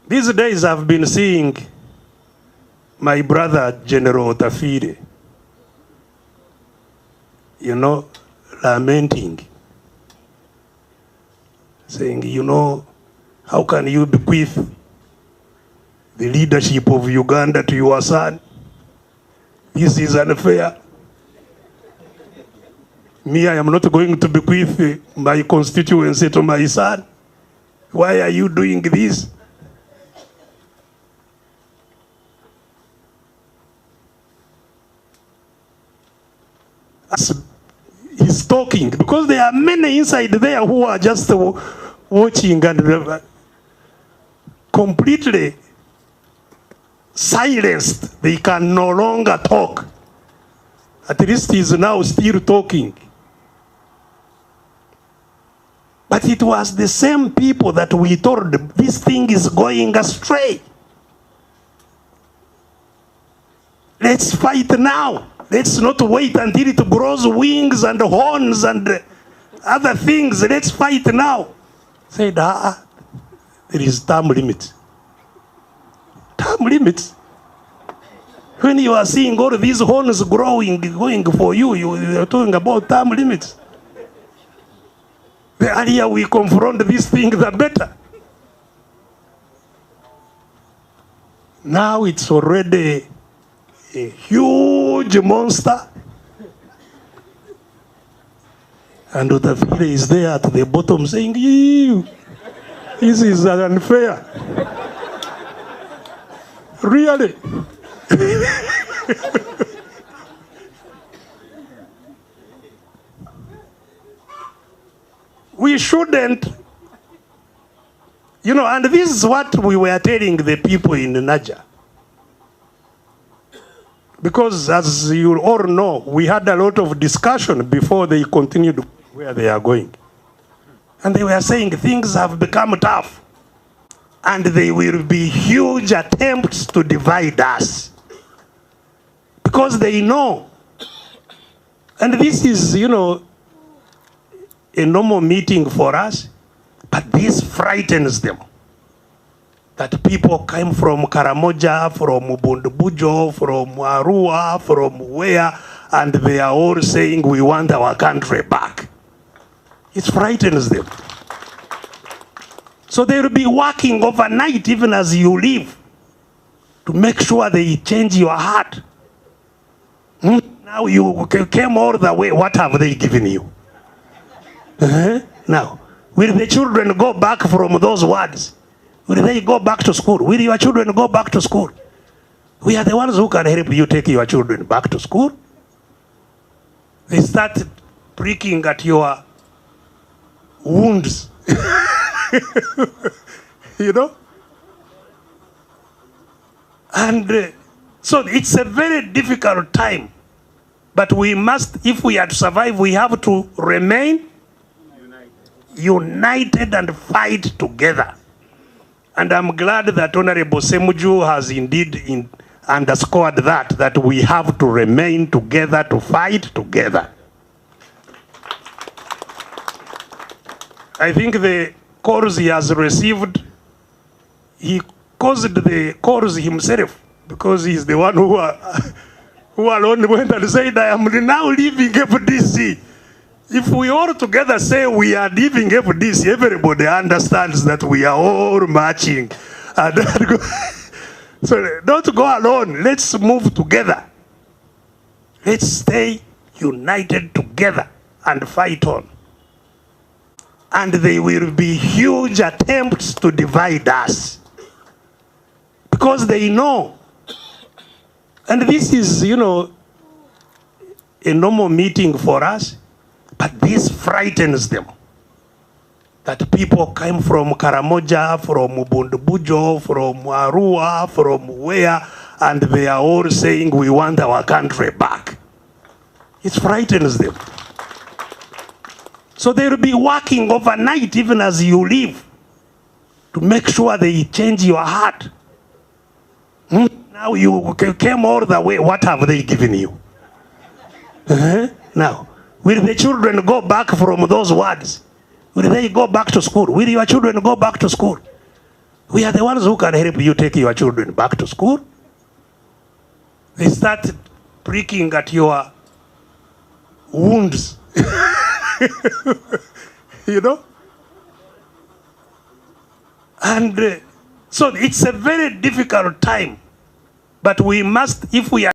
These days I've been seeing my brother, General Otafire, lamenting, saying, how can you bequeath the leadership of Uganda to your son? This is unfair. Me, I am not going to bequeath my constituency to my son. Why are you doing this? He's talking because there are many inside there who are just watching and completely silenced. They can no longer talk. At least he's now still talking. But it was the same people that we told them, this thing is going astray. Let's fight now. Let's not wait until it grows wings and horns and other things. Let's fight now. Said, there is term limit. Term limit. When you are seeing all these horns growing, going for you, you are talking about term limits. The earlier we confront this thing, the better. Now it's already a huge monster. And Otafire is there at the bottom saying, ew, this is unfair. Really? We shouldn't, and this is what we were telling the people in Niger. Because as you all know, we had a lot of discussion before they continued where they are going. And they were saying things have become tough. And there will be huge attempts to divide us. Because they know. And this is, a normal meeting for us. But this frightens them. That people came from Karamoja, from Bundbujo, from Arua, from where, and they are all saying we want our country back. It frightens them. So they will be working overnight even as you leave to make sure they change your heart. Now you came all the way, what have they given you? Now, will the children go back from those words? Will they go back to school? Will your children go back to school? We are the ones who can help you take your children back to school. They start pricking at your wounds. And so it's a very difficult time. But we must, if we are to survive, we have to remain united and fight together. And I'm glad that Honorable Semuju has indeed underscored that we have to remain together, to fight together. I think the calls he has received, he caused the calls himself, because he's the one who alone went and said, I am now leaving FDC. If we all together say we are leaving FDC, everybody understands that we are all marching. So don't go alone. Let's move together. Let's stay united together and fight on. And there will be huge attempts to divide us. Because they know. And this is, a normal meeting for us. But this frightens them. That people came from Karamoja, from Bundbujo, from Arua, from where, and they are all saying we want our country back. It frightens them. So they will be working overnight even as you leave to make sure they change your heart. Now you came all the way, what have they given you? Now, will the children go back from those words? Will they go back to school? Will your children go back to school? We are the ones who can help you take your children back to school. They start pricking at your wounds. You know? And so it's a very difficult time. But we must, if we are